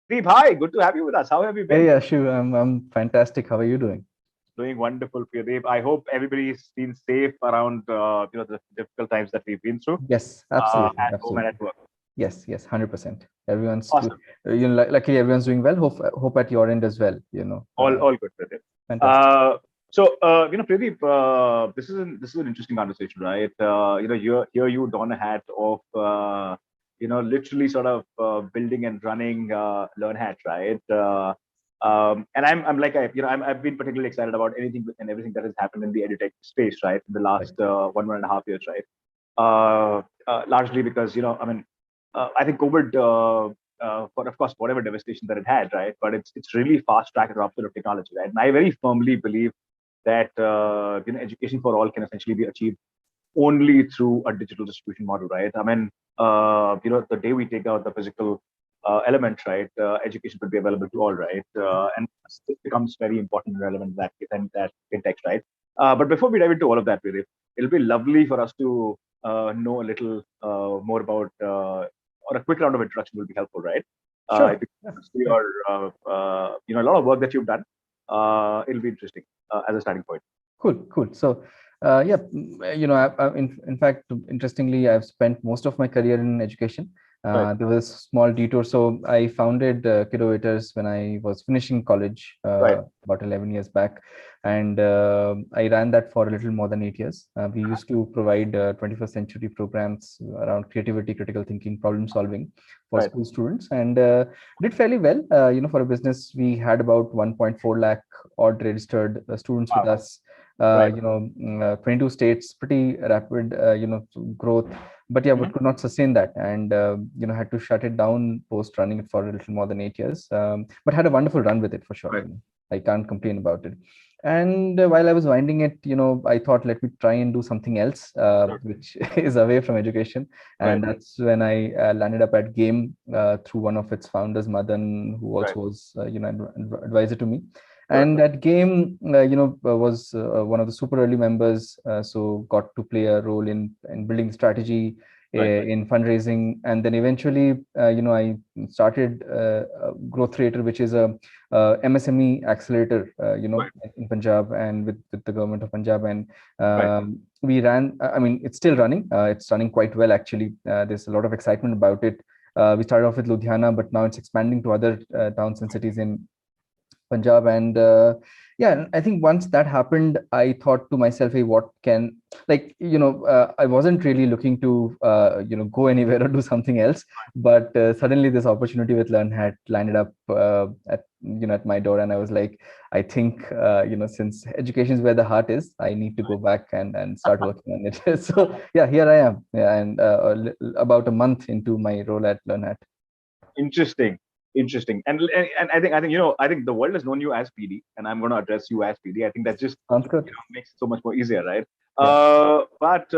Deep, hi, good to have you with us. How have you Hey been? Ashu, I'm fantastic. How are you doing? Doing wonderful, Priyadeep. I hope everybody's been safe around the difficult times that we've been through Yes, absolutely, at home and at absolutely. work. Yes, 100%. Everyone's Awesome, luckily everyone's doing well. Hope at your end as well. all good, Priyadeep. Fantastic. Pradeep, this is an interesting conversation, right? Here you don a hat of literally sort of building and running LearnHat, right? And I'm like I've been particularly excited about anything and everything that has happened in the edutech space, right, in the Right. last 1.5 years, right? Largely because I think COVID, for of course whatever devastation that it had, right? But it's really fast track adoption of technology, right? And I very firmly believe that education for all can essentially be achieved only through a digital distribution model, right? The day we take out the physical element, right, education will be available to all, right? And it becomes very important and relevant that context, right? But before we dive into all of that, really, it'll be lovely for us to know a little more about, or a quick round of introduction will be helpful, right? If Sure. you Yeah, can see yeah. your, a lot of work that you've done, it'll be interesting as a starting point. Cool. So, yeah, in fact, interestingly, I've spent most of my career in education. Right, There was a small detour. So I founded Kiddovators when I was finishing college right, about 11 years back. And I ran that for a little more than 8 years. We used to provide 21st century programs around creativity, critical thinking, problem solving for right, school students, and did fairly well. For a business, we had about 1.4 lakh odd registered students with wow, us, right. 22 states, pretty rapid, growth. But yeah, Mhm. but could not sustain that, and had to shut it down post running it for a little more than 8 years. But had a wonderful run with it for sure. Right, I can't complain about it. And while I was winding it, I thought, let me try and do something else, sure, which is away from education. right, And that's when I landed up at Game through one of its founders, Madan, who right, also was, advisor to me. sure, And that Game was one of the super early members, so got to play a role in building strategy, right, in fundraising. And then eventually, I started Growth Creator, which is a MSME accelerator, right, in Punjab, and with the government of Punjab. And right, we ran, I mean, it's still running. It's running quite well, actually. There's a lot of excitement about it. We started off with Ludhiana, but now it's expanding to other towns and cities in Punjab. And yeah, and I think once that happened, I thought to myself, hey, what can, I wasn't really looking to, go anywhere or do something else. But suddenly this opportunity with Learn had landed up at my door. And I was like, I think, since education is where the heart is, I need to go back and start working on it. So yeah, here I am. Yeah, and about a month into my role at LearnHat. interesting, interesting. And I think I think the world has known you as PD, and I'm going to address you as PD. I think that just Sounds good. makes it so much more easier, right? Yeah. But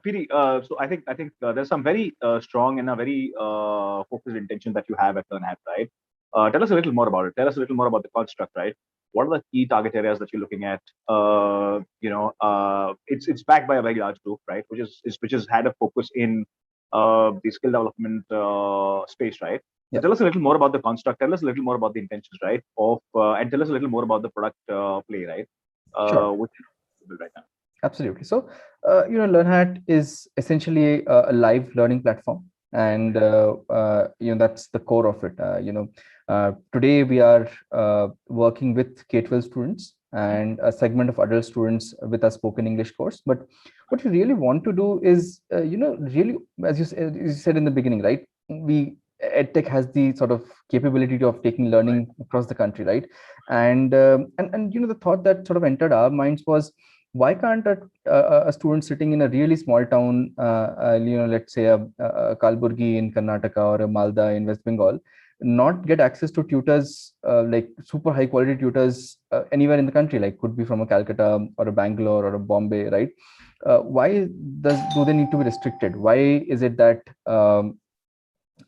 PD, so I think there's some very strong and a very focused intention that you have at LearnHat, right? Tell us a little more about it. Tell us a little more about the construct, right? What are the key target areas that you're looking at? It's backed by a very large group, right? Which has had a focus in the skill development space, right? So Yeah. tell us a little more about the construct. Tell us a little more about the intentions, right? And tell us a little more about the product play, right? Sure. Which is available right now. Absolutely. So, LearnHat is essentially a live learning platform, and that's the core of it. Today we are working with K-12 students and a segment of adult students with a spoken English course. But what we really want to do is, really, as you said in the beginning, right? EdTech has the sort of capability of taking Right. learning across the country, right? And the thought that sort of entered our minds was, why can't a student sitting in a really small town, let's say a Kalburgi in Karnataka or a Malda in West Bengal, not get access to tutors, like super high quality tutors, anywhere in the country, like could be from a Calcutta or a Bangalore or a Bombay, right? Why do they need to be restricted? Why is it that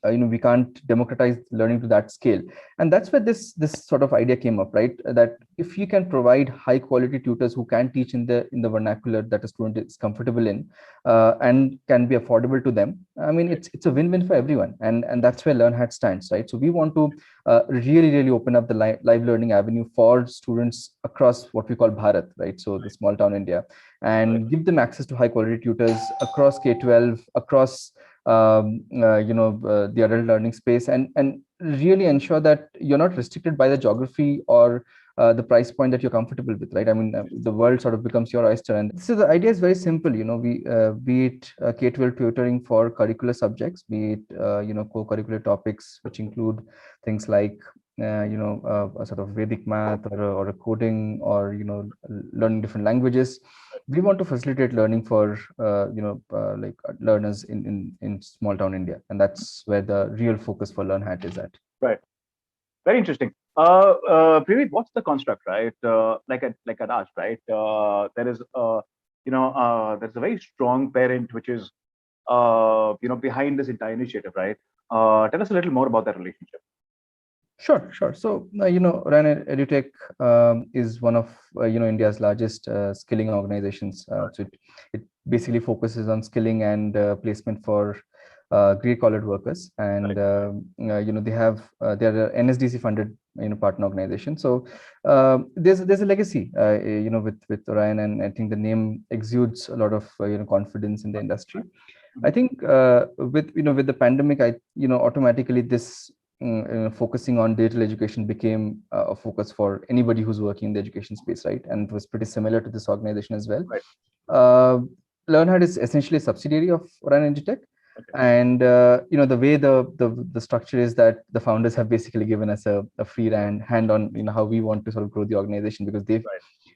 we can't democratize learning to that scale. And that's where this sort of idea came up, right? That if you can provide high quality tutors who can teach in the vernacular that a student is comfortable in, and can be affordable to them, I mean, it's a win-win for everyone. And that's where LearnHat stands, right? So we want to really open up the live learning avenue for students across what we call Bharat, right? So the small town India, and give them access to high quality tutors across K-12, across the adult learning space, and really ensure that you're not restricted by the geography or the price point that you're comfortable with, right? I mean, the world sort of becomes your oyster. And so the idea is very simple. We be it K-12 tutoring for curricular subjects, be it co-curricular topics, which include things like a sort of Vedic math, or a coding, or learning different languages. We want to facilitate learning for learners in small town India, and that's where the real focus for LearnHat is at. Right. Very interesting. Priyadeep, what's the construct, right? Like I asked, right? There is, there's a very strong parent which is, behind this entire initiative, right? Tell us a little more about that relationship. Sure. So, Ryan EduTech is one of India's largest skilling organizations. So it basically focuses on skilling and placement for grey-collared workers, and they're an NSDC funded partner organization. So there's a legacy with Orion, and I think the name exudes a lot of confidence in the industry. I think with the pandemic, automatically this focusing on digital education became a focus for anybody who's working in the education space, right? And it was pretty similar to this organization as well. Right. LearnHat is essentially a subsidiary of Orion EduTech. Okay. And the way the structure is that the founders have basically given us a free hand on how we want to sort of grow the organization, because they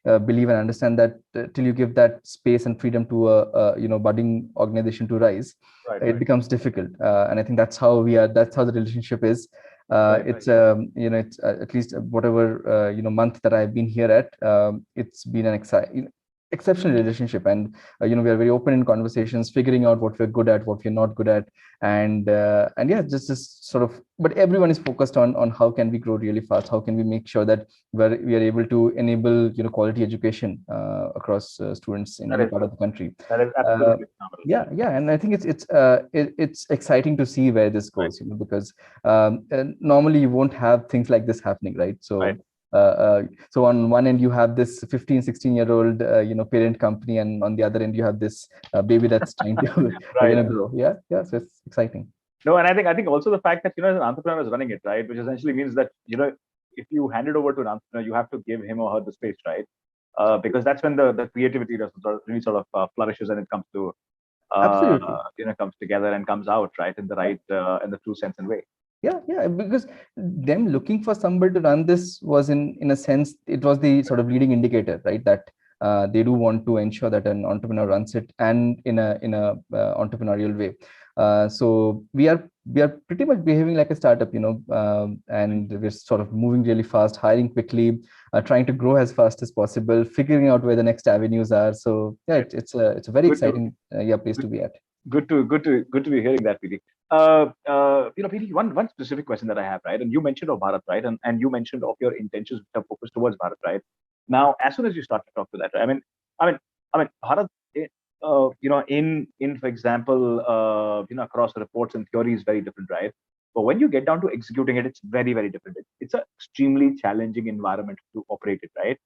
believe and understand that till you give that space and freedom to a budding organization to rise, it becomes difficult. And I think that's how the relationship is. It's it's at least whatever month that I've been here at, it's been an exceptional relationship, and we are very open in conversations, figuring out what we're good at, what we're not good at, and yeah, just sort of, but everyone is focused on how can we grow really fast, how can we make sure that we are able to enable quality education across students in any part of the country. That is absolutely phenomenal. Yeah, and I think it's exciting to see where this goes, because normally you won't have things like this happening, right? So so on one end you have this 15-16-year-old parent company, and on the other end you have this baby that's trying to grow. Yeah, so it's exciting. No, and I think also the fact that an entrepreneur is running it, right, which essentially means that if you hand it over to an entrepreneur, you have to give him or her the space, right? Because that's when the creativity really sort of flourishes, and it comes to comes together and comes out, right, in the true sense and way. Yeah, because them looking for somebody to run this was in a sense, it was the sort of leading indicator, right, that they do want to ensure that an entrepreneur runs it, and in a entrepreneurial way. So we are pretty much behaving like a startup, and we're sort of moving really fast, hiring quickly, trying to grow as fast as possible, figuring out where the next avenues are. So yeah, it's a very exciting place to be at. Good to be hearing that, PD. PD, one specific question that I have, right? And you mentioned of Bharat, right? And you mentioned of your intentions which are focused towards Bharat, right? Now, as soon as you start to talk to that, right? I mean, Bharat, in for example, across the reports and theory is very different, right? But when you get down to executing it, it's very, very different. It's an extremely challenging environment to operate it, right?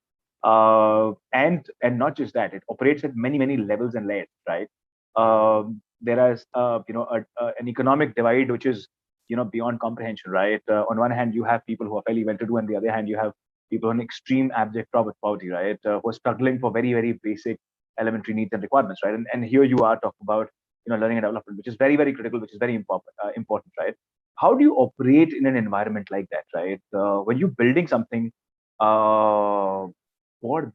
And not just that, it operates at many levels and layers, right? There is an economic divide which is beyond comprehension, right? On one hand, you have people who are fairly well-to-do, and the other hand, you have people on extreme abject poverty, right? Who are struggling for very, very basic elementary needs and requirements, right? And here you are talking about learning and development, which is very, very critical, which is very important, right? How do you operate in an environment like that, right? When you're building something for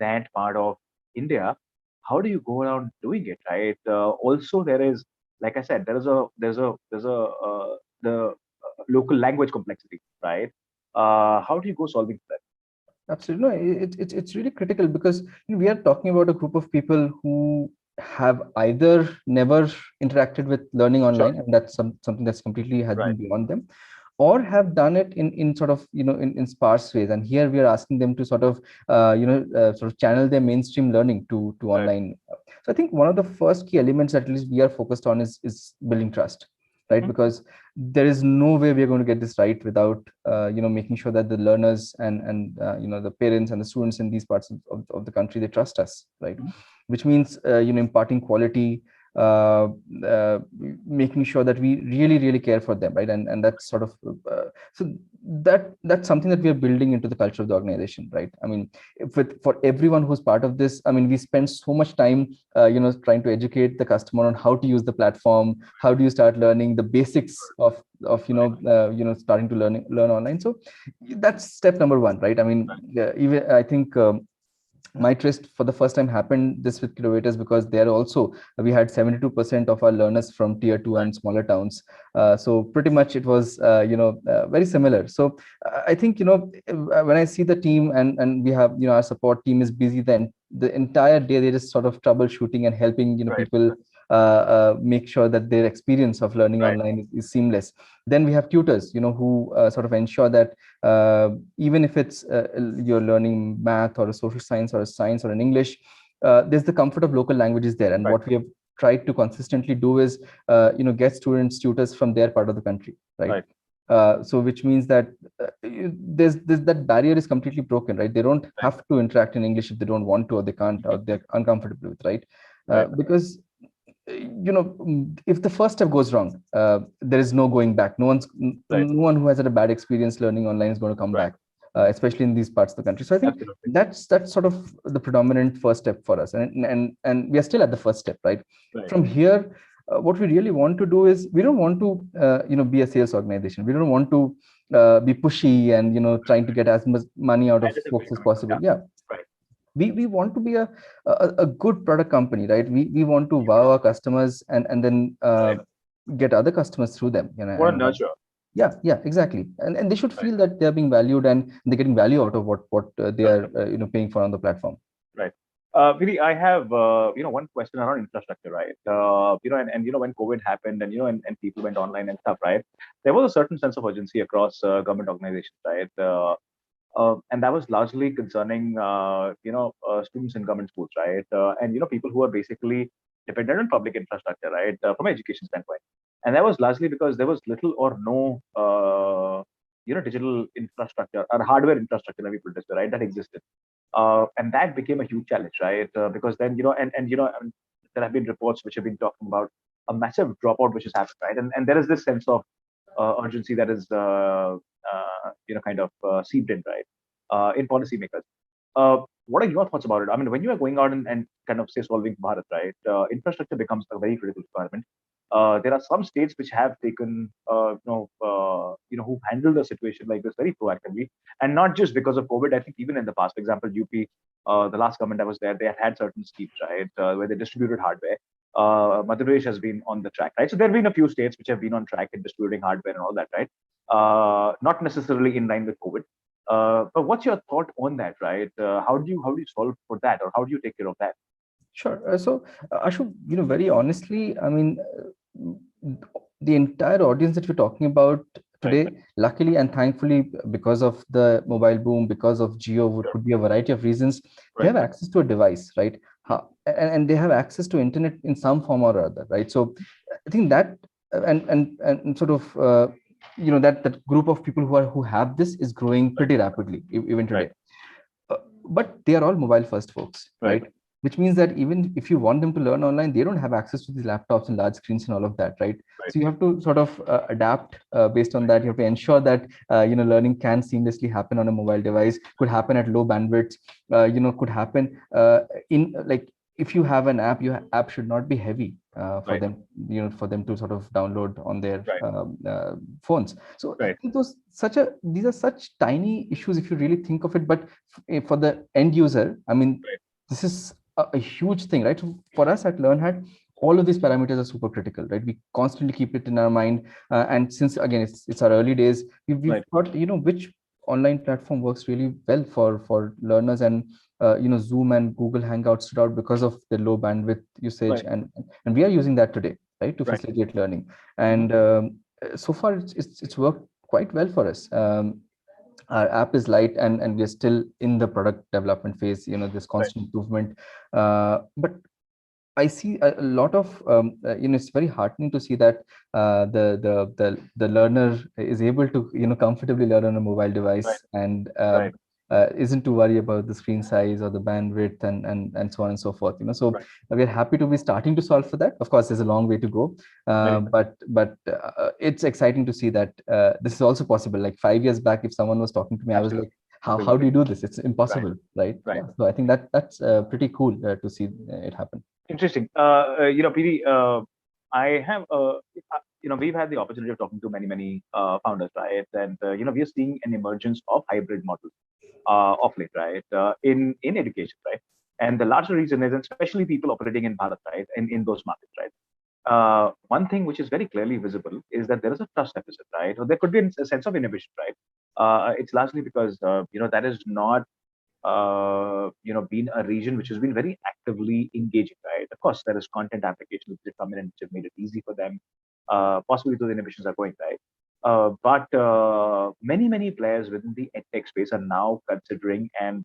that part of India, how do you go around doing it, right? Also, there is, like I said, there's the local language complexity, right? How do you go solving that? Absolutely, no, it's really critical, because we are talking about a group of people who have either never interacted with learning Sure. online, and that's something that's completely has been Right. beyond them, or have done it in sort of in sparse ways. And here we are asking them to sort of sort of channel their mainstream learning to Right. online. So I think one of the first key elements that at least we are focused on is building trust, right? Mhm. Because there is no way we are going to get this right without making sure that the learners and the parents and the students in these parts of the country, they trust us, right? Mhm. Which means imparting quality, uh, uh, making sure that we really care for them, right? And that's sort of so that's something that we are building into the culture of the organization, right? I mean, for everyone who's part of this, I mean, we spend so much time trying to educate the customer on how to use the platform, how do you start learning the basics of starting to learn online. So that's step number one, right? I mean, even I think my trust for the first time happened this with Kilovators, because there also we had 72% of our learners from tier 2 Right. and smaller towns. So pretty much it was very similar. So I think when I see the team, and we have our support team is busy, then the entire day they're just sort of troubleshooting and helping Right. people make sure that their experience of learning Right. online is seamless. Then we have tutors who sort of ensure that even if it's you're learning math or a social science or a science or an English, there's the comfort of local languages there. And Right. what we have tried to consistently do is get students tutors from their part of the country, right? Right. So which means that there's that barrier is completely broken, right? They don't Right. have to interact in English if they don't want to, or they can't, or they're uncomfortable with, right? Right. Because if the first step goes wrong, there is no going back. Right. No one who has had a bad experience learning online is going to come Right. back, especially in these parts of the country. So I think Absolutely. that's sort of the predominant first step for us, and we are still at the first step, right? Right. From here, what we really want to do is, we don't want to be a sales organization. We don't want to be pushy and trying to get as much money out I of understand where folks you're as coming from. possible. Yeah. Yeah, Right. we want to be a good product company, right? We want to wow our customers, and then Right. get other customers through them, What a and nurture. yeah, exactly. And they should Right. feel that they're being valued, and they're getting value out of what they Sure. are paying for on the platform. Right. Vidi, I have one question around infrastructure, right? And when COVID happened, and people went online and stuff, right? There was a certain sense of urgency across government organizations, right? And that was largely concerning, students in government schools, right? And people who are basically dependent on public infrastructure, right? From an education standpoint, and that was largely because there was little or no, digital infrastructure or hardware infrastructure, let me put it this way, right? That existed, and that became a huge challenge, right? Because then, there have been reports which have been talking about a massive dropout which has happened, right? And there is this sense of urgency that is kind of seeped in, right, in policymakers. What are your thoughts about it? I mean, when you are going out and kind of say solving Bharat, right, infrastructure becomes a very critical requirement. There are some states which have taken, who've handled the situation like this very proactively, and not just because of COVID. I think even in the past, for example, UP, the last government I was there, they had certain schemes, right, where they distributed hardware. Madhya Pradesh has been on the track, right? So there have been a few states which have been on track in distributing hardware and all that, right? Not necessarily in line with COVID. But what's your thought on that, right? How do you solve for that, or how do you take care of that? Sure. So, Ashu, very honestly, I mean, the entire audience that we're talking about Right, today, luckily and thankfully, because of the mobile boom, because of Geo, sure, could be a variety of reasons, they right, have access to a device, right? And they have access to internet in some form or other, right? So, I think that and sort of that group of people who have this is growing right, pretty rapidly even right, today. But they are all mobile first folks, right, right? Which means that even if you want them to learn online, they don't have access to these laptops and large screens and all of that, right? right, So you have to sort of adapt based on that. You have to ensure that learning can seamlessly happen on a mobile device, could happen at low bandwidth, could happen in like, if you have an app, your app should not be heavy for right, them, for them to sort of download on their right, phones. So I right, think these are such tiny issues if you really think of it. But for the end user, I mean, right, this is a huge thing, right? So for us at LearnHat, all of these parameters are super critical, right? We constantly keep it in our mind, and since again it's our early days, we've right, thought, which online platform works really well for learners, and Zoom and Google Hangouts stood out because of the low bandwidth usage, Right. and we are using that today, right, to Right. facilitate learning. Mhm. And so far it's worked quite well for us. Our app is light, and we're still in the product development phase, this Right. constant improvement. But I see a lot of, it's very heartening to see that the learner is able to, comfortably learn on a mobile Right. device, and Right. isn't to worry about the screen size or the bandwidth, and so on and so forth. So Right. we're happy to be starting to solve for that. Of course, there's a long way to go, Very. but it's exciting to see that this is also possible. Like 5 years back, if someone was talking to me, I was Absolutely. like, how do Absolutely. you do this? It's Right. impossible, right? Right. Yeah. So I think that's pretty cool to see it happen. Interesting. PD, I have, we've had the opportunity of talking to many founders, right? And we are seeing an emergence of hybrid models of late, right? In education, right? And the larger reason is, and especially people operating in Bharat, right? In those markets, right? One thing which is very clearly visible is that there is a trust deficit, right? Or there could be a sense of inhibition, right? It's largely because that is not been a region which has been very actively engaging, right? Of course, there is content applications which have come in and which have made it easy for them. Possibly those inhibitions are going, right? But many players within the edtech space are now considering and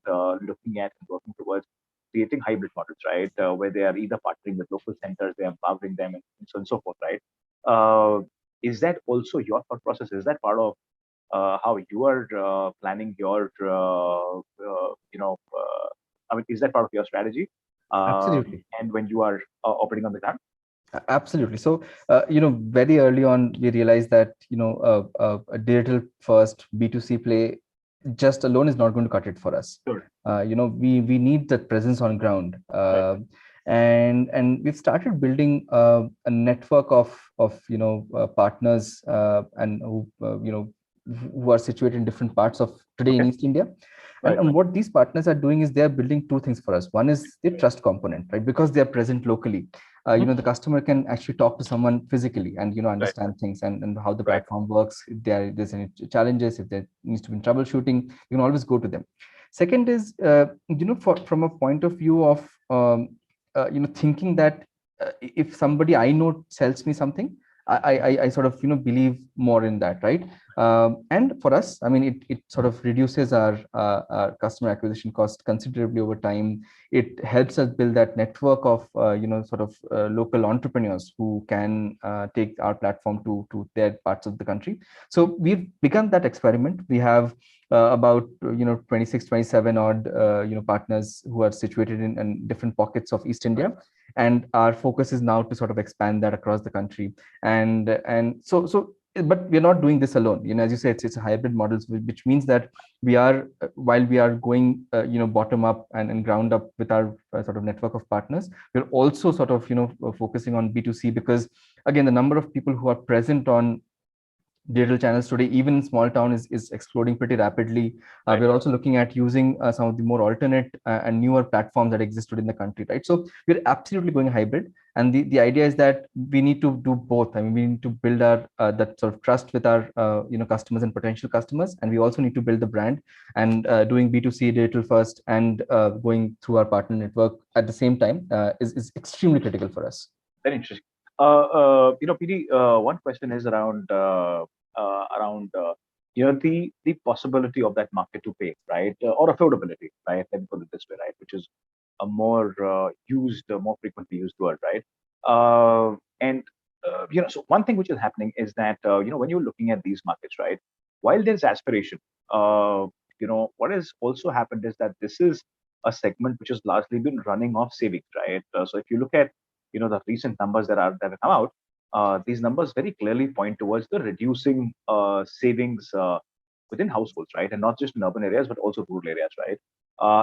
looking at and working towards creating hybrid models, right? Where they are either partnering with local centers, they are empowering them, and so on and so forth, right? Uh, is that also your thought process? Is that part of how you are planning your, I mean, is that part of your strategy? Absolutely. And when you are operating on the ground? Absolutely. So, very early on, we realized that, a digital first B2C play just alone is not going to cut it for us. Sure. We need that presence on ground. Right. And we've started building a network of partners, and who are situated in different parts of today in Okay. East India. And, Right. and what these partners are doing is they are building two things for us. One is the trust component, right? Because they are present locally, Mhm. the customer can actually talk to someone physically, and Right. understand things, and how the Right. platform works. If there's any challenges, if there needs to be troubleshooting, you can always go to them. Second is, from a point of view of, thinking that if somebody I know sells me something, I sort of believe more in that, right? And for us, I mean, it sort of reduces our customer acquisition cost considerably over time. It helps us build that network of sort of local entrepreneurs who can take our platform to their parts of the country. So we've begun that experiment. We have about 26, 27 odd partners who are situated in different pockets of East Right. India, and our focus is now to sort of expand that across the country. And so but we're not doing this alone. As you say, it's a hybrid models, which means that we are, while we are going bottom up and ground up with our sort of network of partners, we're also sort of focusing on B2C, because again, the number of people who are present on digital channels today, even in small town, is exploding pretty rapidly. Right. We're also looking at using some of the more alternate and newer platforms that existed in the country, right? So we're absolutely going hybrid, and the idea is that we need to do both. I mean, we need to build our that sort of trust with our customers and potential customers, and we also need to build the brand, and doing B2C digital first, and going through our partner network at the same time is extremely critical for us. Very interesting. PD, one question is around the possibility of that market to pay, right, or affordability, right? Let me put it this way, right, which is a more more frequently used word, right? And so one thing which is happening is that when you're looking at these markets, right, while there's aspiration, what has also happened is that this is a segment which has largely been running off savings, right? So if you look at the recent numbers that have come out, these numbers very clearly point towards the reducing savings within households, right, and not just in urban areas but also rural areas, right?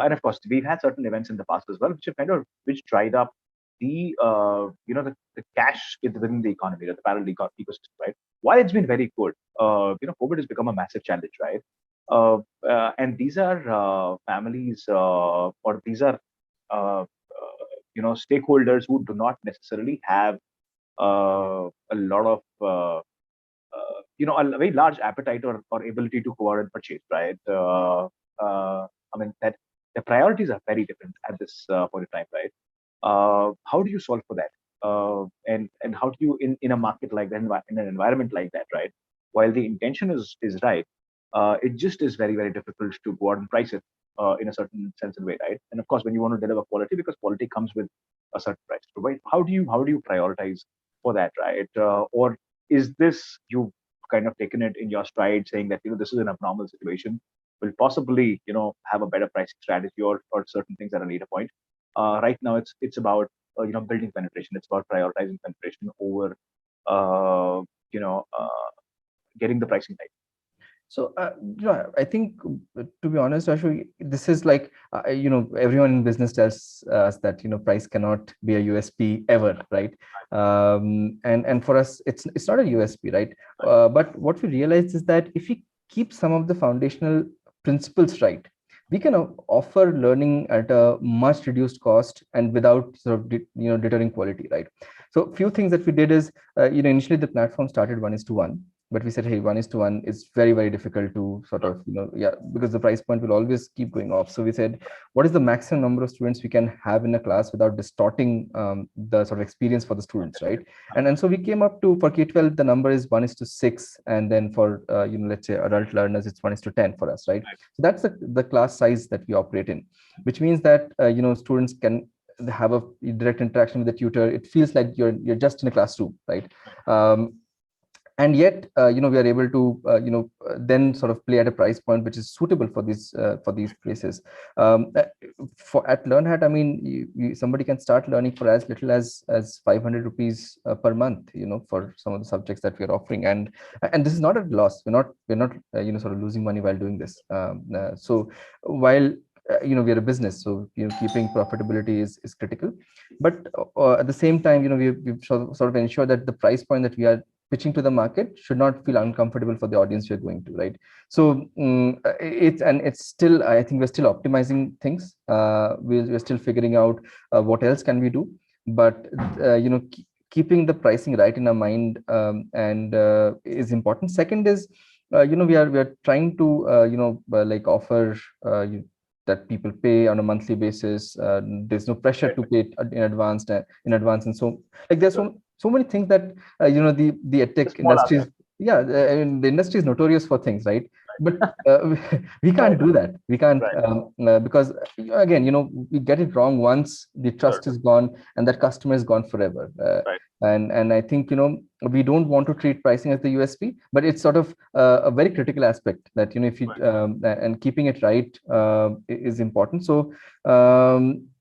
And of course, we've had certain events in the past as well, which have which dried up the cash within the economy, the parallel ecosystem, right? While it's been very good, COVID has become a massive challenge, right? And these are families, or these are stakeholders who do not necessarily have a lot of a very large appetite or ability to go out and purchase, right? I mean that the priorities are very different at this point of time, right? How do you solve for that? And how do you in a market like that, in an environment like that, right? While the intention is right, it just is very very difficult to go out and price it in a certain sense and way, right? And of course, when you want to deliver quality, because quality comes with a certain price, right? How do you prioritize for that, right? Or is this you kind of taken it in your stride, saying that this is an abnormal situation, will possibly have a better pricing strategy or certain things at a later point. Right now, it's about building penetration. It's about prioritizing penetration over uh, you know uh, getting the pricing right. So, I think, to be honest, Ashu, this is like, everyone in business tells us that, price cannot be a USP ever, right? And for us, it's not a USP, right? But what we realized is that if we keep some of the foundational principles right, we can offer learning at a much reduced cost and without sort of, deterring quality, right? So, few things that we did is, initially the platform started 1:1, but we said, hey, 1:1 is very very difficult to sort of because the price point will always keep going off. So we said, what is the maximum number of students we can have in a class without distorting the sort of experience for the students, right? And so we came up to, for K-12 the number is 1:6, and then for let's say adult learners it's 1:10 for us, right? So that's the class size that we operate in, which means that students can have a direct interaction with the tutor. It feels like you're just in a classroom, right? And yet we are able to then sort of play at a price point which is suitable for these places. For at LearnHat, I mean, somebody can start learning for as little as 500 rupees per month, for some of the subjects that we are offering, and this is not a loss. We're not sort of losing money while doing this. So while we are a business, so keeping profitability is critical, but at the same time, we've sort of ensured that the price point that we are pitching to the market should not feel uncomfortable for the audience you're going to, right? So it's still, I think we're still optimizing things. We're still figuring out what else can we do, but keeping the pricing right in our mind and is important. Second is we are trying to like offer that people pay on a monthly basis. There's no pressure to pay in advance, and so like there's so many things that the tech industry is, yeah, the industry is notorious for things, right? But we can't do that. We can't because again, we get it wrong once, the trust is gone, and that customer is gone forever. And I think we don't want to treat pricing as the USP, but it's sort of a very critical aspect that if you and keeping it right is important. So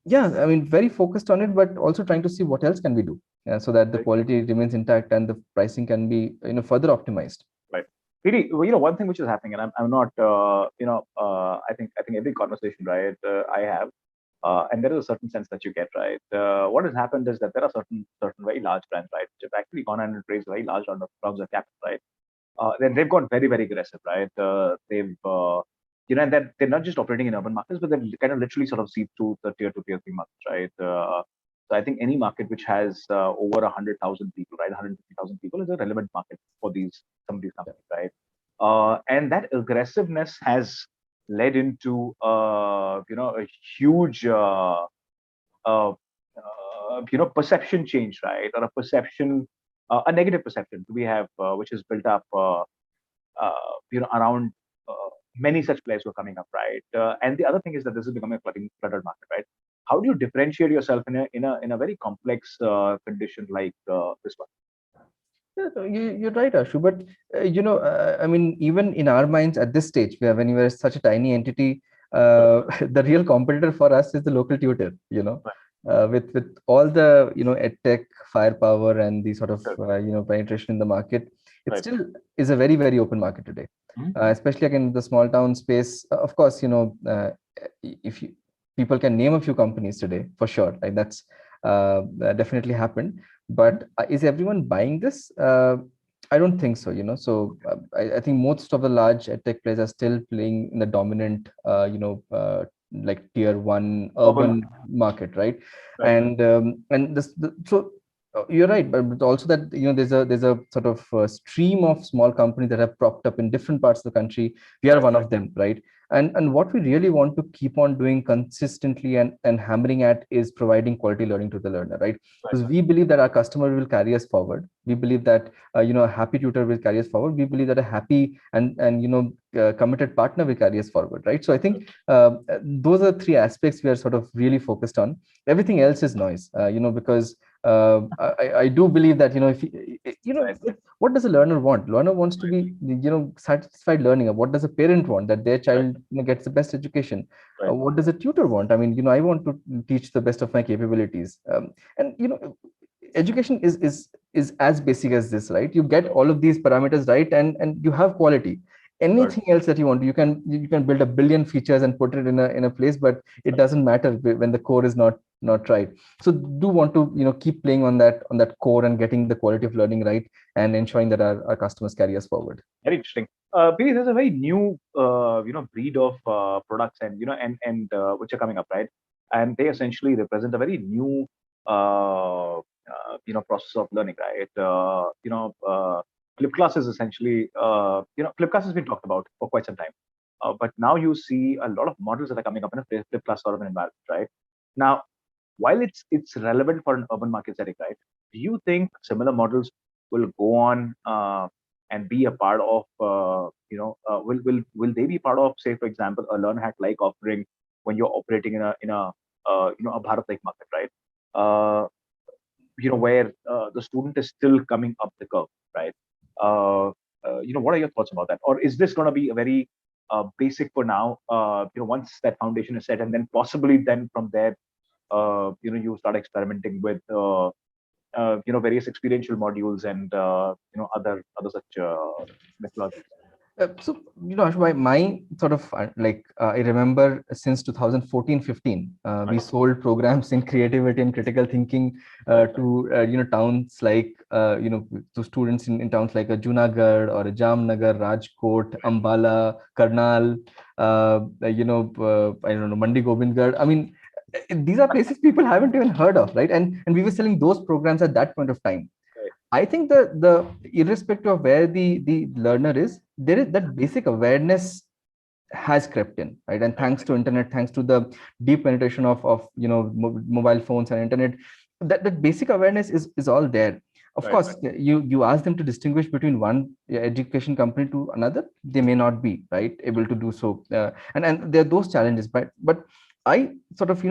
yeah, I mean, very focused on it, but also trying to see what else can we do so that the quality remains intact and the pricing can be further optimized. Right. Really, one thing which is happening, and I'm not, I think every conversation, right, I have, and there is a certain sense that you get, right. What has happened is that there are certain very large brands, right, which have actually gone and raised a very large rounds of capital, right. Then they've gone very very aggressive, right. They've and they're not just operating in urban markets, but they're kind of literally sort of see through the tier 2, tier 3 markets, right. So I think any market which has over 100,000 people, right, 150,000 people is a relevant market for some of these companies, right. And that aggressiveness has led into a huge perception change, right, or a negative perception we have, which is built up around many such players who are coming up, right. And the other thing is that this is becoming a cluttered market, right. How do you differentiate yourself in a very complex condition like this one? Yeah, so you're right, Ashu. But I mean, even in our minds at this stage, where when you are such a tiny entity, the real competitor for us is the local tutor. With all the edtech firepower and the sort of penetration in the market, it still is a very very open market today. Especially again in the small town space. Of course, if people can name a few companies today for sure, like that's definitely happened. But is everyone buying this? I don't think so. So I think most of the large tech players are still playing in the dominant, like tier 1 urban market, right? And this, so You're right, but also that there's a sort of stream of small companies that have propped up in different parts of the country. We are Right, one of them, right? And what we really want to keep on doing consistently and hammering at is providing quality learning to the learner, right? right, Because we believe that our customer will carry us forward. We believe that a happy tutor will carry us forward. We believe that a happy and committed partner will carry us forward, right? So I think those are three aspects we are sort of really focused on. Everything else is noise, because I do believe that if right, what does a learner want? Learner wants to be satisfied learning. What does a parent want? That their right, child gets the best education. right, What does a tutor want? I mean, I want to teach the best of my capabilities. And education is as basic as this, right? You get right, all of these parameters right, and you have quality. right, Anything else that you want, you can build a billion features and put it in a place, but it doesn't matter when the core is not right. So do want to keep playing on that core and getting the quality of learning right, and ensuring that our customers carry us forward. very interesting. Pili, there's a very new, breed of products and which are coming up, right? And they essentially represent a very new, process of learning, right? Flip class is essentially, flip class has been talked about for quite some time, but now you see a lot of models that are coming up in a flip class sort of an environment, right? Now, while it's relevant for an urban market setting, right? Do you think similar models will go on and be a part of will they be part of, say, for example, a LearnHat like offering when you're operating in a Bharat like market, right? Where the student is still coming up the curve, right? Uh, what are your thoughts about that? Or is this going to be a very basic for now? Once that foundation is set, and then possibly then from there you start experimenting with various experiential modules and other such methodologies. So, Ashu, my sort of I remember since 2014-15, we Right, sold programs in creativity and critical thinking right, to towns like to students in towns like a Junagadh or a Jamnagar, Rajkot, Ambala, Karnal, I don't know, Mandi Gobindgarh. I mean, these are places people haven't even heard of, right? And we were selling those programs at that point of time. right, I think the irrespective of where the learner is, there is that basic awareness has crept in, right? And right, thanks to internet, thanks to the deep penetration of mobile phones and internet, that basic awareness is all there. Of right, course, you ask them to distinguish between one education company to another, they may not be right able to do so, and there are those challenges. But I sort of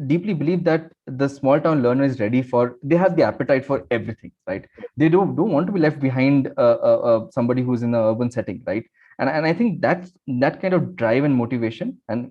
deeply believe that the small town learner is ready for. They have the appetite for everything, right? They don't want to be left behind somebody who's in an urban setting, right? And I think that kind of drive and motivation and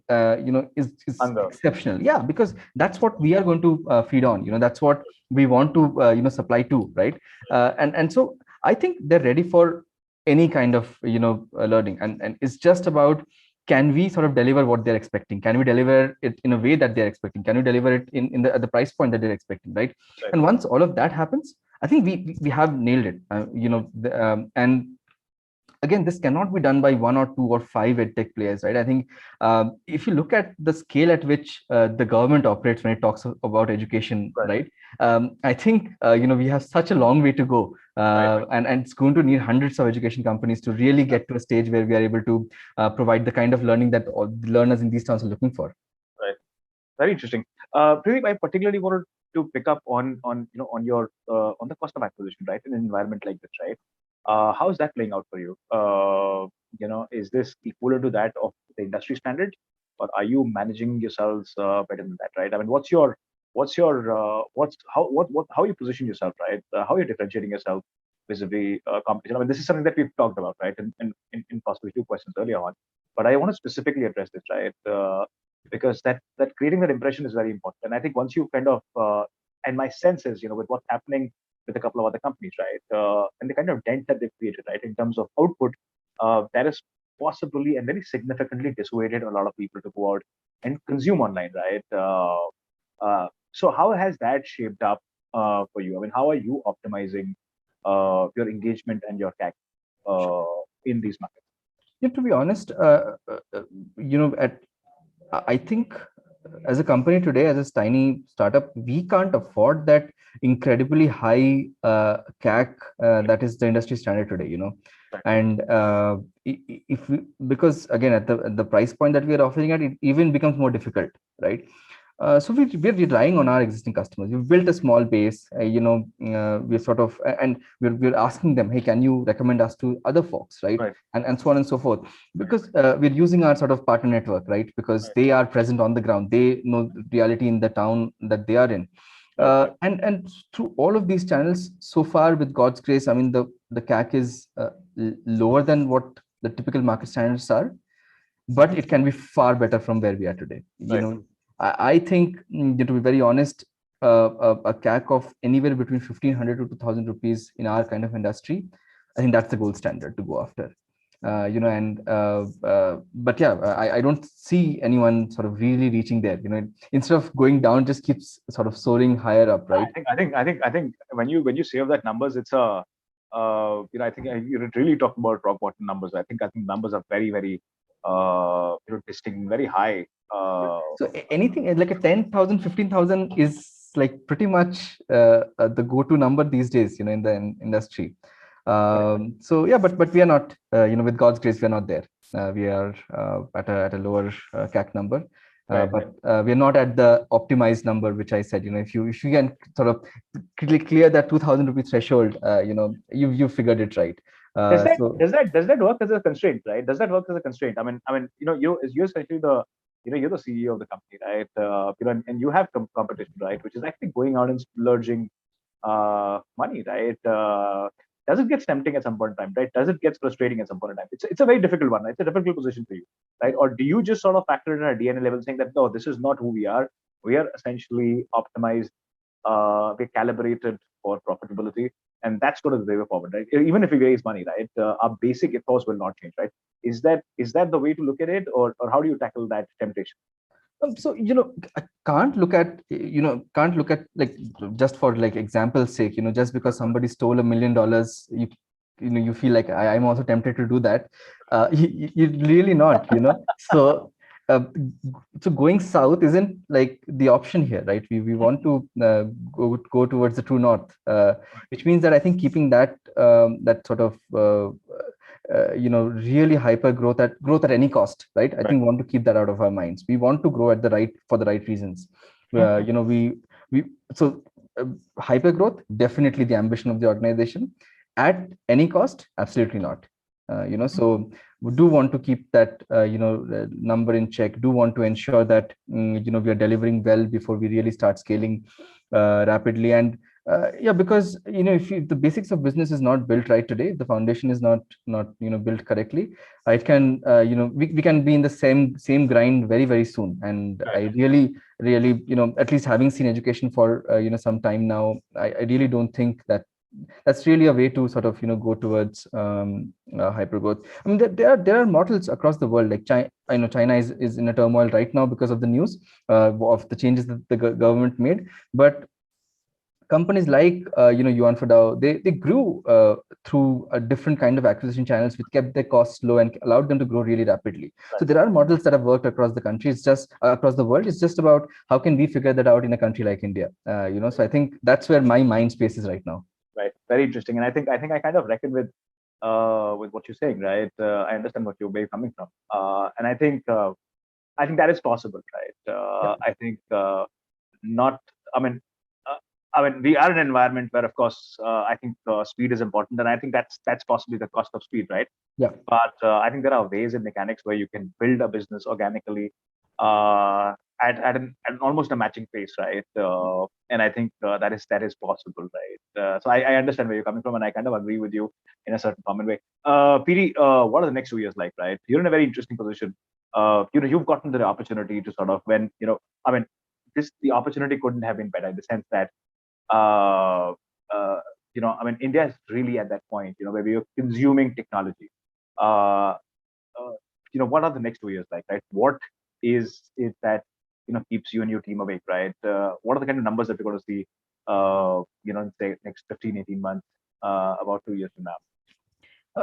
is hunger, exceptional. Yeah, because that's what we are going to feed on. That's what we want to supply to, right? And so I think they're ready for any kind of learning, and it's just about, can we sort of deliver what they're expecting? Can we deliver it in a way that they're expecting? Can we deliver it in the at the price point that they're expecting, right? right, And once all of that happens, I think we have nailed it. And again, this cannot be done by one or two or five edtech players, right? I think if you look at the scale at which the government operates when it talks about education, right, right? I think we have such a long way to go, right, and it's going to need hundreds of education companies to really get to a stage where we are able to provide the kind of learning that all the learners in these towns are looking for. right. Very interesting. Pradeep, I particularly wanted to pick up on your on the cost of acquisition, right? In an environment like this, right? How is that playing out for you? Is this equal to that of the industry standard, or are you managing yourselves better than that, right? I mean, how you position yourself, right? How you're differentiating yourself vis-a-vis competition? I mean, this is something that we've talked about, right? In possibly two questions earlier on, but I want to specifically address this, right? Because that creating that impression is very important. And I think once you kind of and my sense is, with what's happening with a couple of other companies, right, and the kind of dent that they've created, right, in terms of output, that is possibly and very significantly dissuaded a lot of people to go out and consume online, right? So how has that shaped up for you? I mean, how are you optimizing your engagement and your CAC in these markets? Yeah, to be honest, at I think as a company today, as a tiny startup, we can't afford that incredibly high CAC that is the industry standard today, Right. and if we, because again at the price point that we are offering at, it even becomes more difficult, right? So we're relying on our existing customers. We've built a small base, we're sort of, and we're asking them, hey, can you recommend us to other folks, right? Right. And so on and so forth, because we're using our sort of partner network, right? Because Right. they are present on the ground, they know the reality in the town that they are in. Right. Right. And through all of these channels, so far, with God's grace, I mean, the CAC is lower than what the typical market standards are, but Mhm. it can be far better from where we are today. Right. I think, to be very honest, a CAC of anywhere between 1,500 to 2,000 rupees in our kind of industry, I think that's the gold standard to go after. But yeah, I don't see anyone sort of really reaching there. Instead of going down, just keeps sort of soaring higher up, right? I think when you say of that numbers, it's a I think you're really talking about rock bottom numbers. I think numbers are very very distinct, very high. So anything like a 10,000, 15,000 is like pretty much the go-to number these days, in the industry. Right. So yeah, but we are not, with God's grace, we are not there. We are at a lower CAC number. Right. But we're not at the optimized number, which I said. If you can sort of clear that 2,000 rupee threshold, you figured it right. Does that So does that does that work as a constraint, right? Does that work as a constraint? I mean, you're essentially you're the CEO of the company, right? And you have competition, right? Which is actually going out and splurging money, right? Does it get tempting at some point in time, right? Does it get frustrating at some point in time? It's a very difficult one, right? It's a difficult position for you, right? Or do you just sort of factor in at a DNA level, saying that no, this is not who we are. We are essentially optimized, we're calibrated for profitability, and that's going to be the way forward, right? Even if we raise money, right, our basic ethos will not change, right? Is that the way to look at it, or how do you tackle that temptation? so I can't look at like, just for like example's sake, just because somebody stole $1 million, you feel like I'm also tempted to do that. You really not, so uh, so going south isn't like the option here, right? We want to go towards the true north, which means that I think keeping that sort of really hyper growth at any cost, right? I Right. think we want to keep that out of our minds. We want to grow for the right reasons. Mhm. We so hyper growth, definitely the ambition of the organization. At any cost, absolutely not. So we do want to keep that number in check. Do want to ensure that we are delivering well before we really start scaling rapidly. And yeah, because if the basics of business is not built right today, if the foundation is not built correctly, it can we can be in the same grind very very soon. And Right. I really at least having seen education for some time now, I really don't think that's really a way to sort of go towards hyper growth. I mean, there are models across the world. Like China, I know China is in a turmoil right now because of the news of the changes that the government made, but companies like Yuan Fadao, they grew through a different kind of acquisition channels, which kept their costs low and allowed them to grow really rapidly. So Right. there are models that have worked across the country. It's just across the world. It's just about how can we figure that out in a country like India. So I think that's where my mind space is right now. Right. Very interesting. And I think I kind of reckon with what you're saying, right? I understand where you're coming from. And I think that is possible, right? Yeah. I think not. I mean, uh, we are in an environment where, of course, I think speed is important, and I think that's possibly the cost of speed, right? Yeah. But I think there are ways and mechanics where you can build a business organically uh, at almost a matching pace, right? And I think that is possible, right? So I understand where you're coming from, and I kind of agree with you in a certain common way. PD, what are the next 2 years like, right? You're in a very interesting position. You've gotten the opportunity to sort of when I mean, the opportunity couldn't have been better in the sense that uh, uh, India is really at that point, where we are consuming technology. Uh, uh, what are the next 2 years like, right? What is it that keeps you and your team awake, right? What are the kind of numbers that we're going to see, in say next 15, 18 months, about 2 years from now?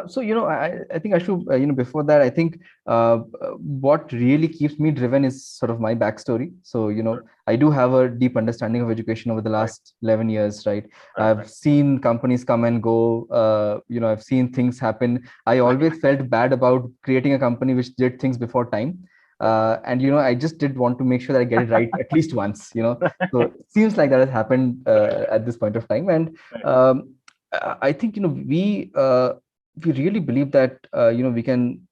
So, I think I should, before that, I think what really keeps me driven is sort of my backstory. So, I do have a deep understanding of education over the Right, last 11 years, right? right, I've seen companies come and go, I've seen things happen. I right, always felt bad about creating a company which did things before time. right, And, I just did want to make sure that I get it right at least once. So right, it seems like that has happened at this point of time. And right, I think, we really believe that we can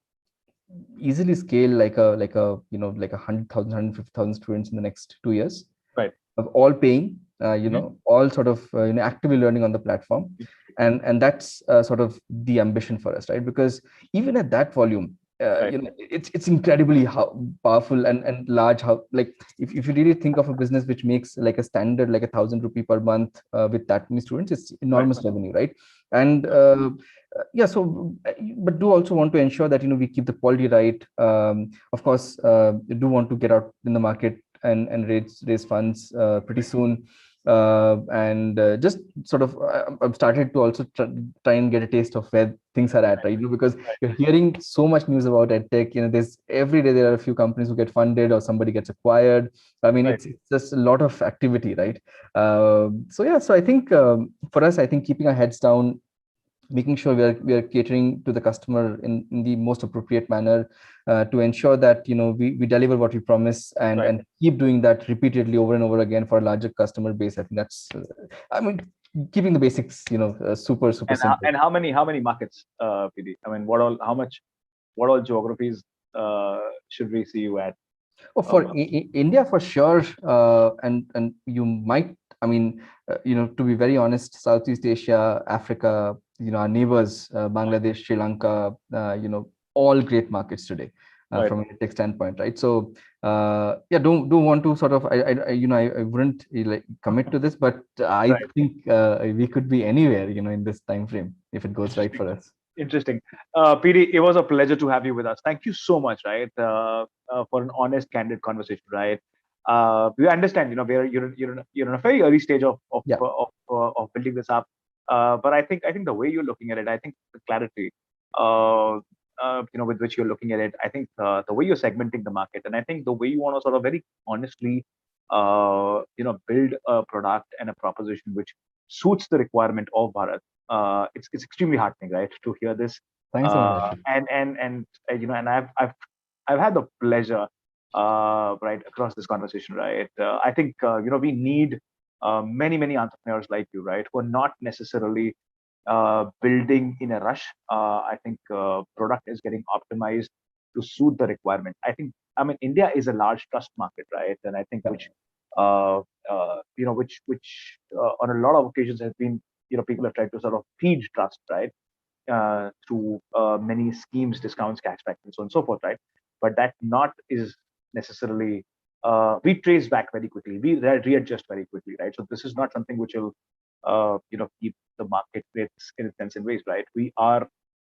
easily scale like 100,000, 150,000 students in the next 2 years right. of all paying, Mhm. all sort of actively learning on the platform, and that's sort of the ambition for us, right? Because even at that volume, Right, it's incredibly powerful and large. How, like, if you really think of a business which makes like a standard like 1,000 rupee per month with that many students, it's right, enormous revenue, right? And yeah, so but do also want to ensure that we keep the quality right. Of course, do want to get out in the market and raise funds pretty right, soon. And just sort of I've started to also try and get a taste of where things are at, right? Because right, you're hearing so much news about edtech. There's every day there are a few companies who get funded or somebody gets acquired. I mean, right. it's just a lot of activity, right? So yeah, so I think for us, I think keeping our heads down, making sure we are catering to the customer in the most appropriate manner, to ensure that we deliver what we promise, and Right. and keep doing that repeatedly over and over again for a larger customer base. I think that's I mean, keeping the basics super super simple. And how many markets, PD? I mean, what all geographies should we see you at? Oh, for India, for sure. And you might, I mean, to be very honest, Southeast Asia, Africa, our neighbors, Bangladesh, Sri Lanka, all great markets today, Right. from a tech standpoint, right? So, yeah, don't want to sort of, I wouldn't like commit to this, but I Right. think we could be anywhere, in this time frame if it goes right Interesting. for us. Interesting. PD, it was a pleasure to have you with us. Thank you so much, right, for an honest, candid conversation, right? We understand, you're in a very early stage Yeah, of building this up, but I think the way you're looking at it, I think the clarity, uh, with which you're looking at it, I think the way you're segmenting the market, and I think the way you want to sort of very honestly, build a product and a proposition which suits the requirement of Bharat. It's extremely heartening, right, to hear this. thanks so much, Ashu. And I've had the pleasure, right, across this conversation, right. I think we need many entrepreneurs like you, right, who are not necessarily building in a rush. I think product is getting optimized to suit the requirement. I mean, India is a large trust market, right, and I think Yeah, which uh, which on a lot of occasions has been, people have tried to sort of feed trust, right, through many schemes, discounts, cashback, and so on and so forth, right? But that not is necessarily, we trace back very quickly, we readjust very quickly, right? So this is not something which will, keep the market in its sense in ways, right? We are,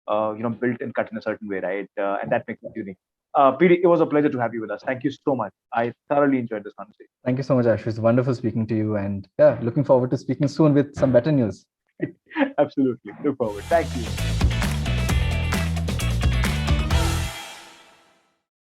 built and cut in a certain way, right? And that makes it unique. PD, it was a pleasure to have you with us. Thank you so much. I thoroughly enjoyed this conversation. thank you so much, Ashu. It's wonderful speaking to you, and yeah, looking forward to speaking soon with some better news. Absolutely. Look forward. Thank you.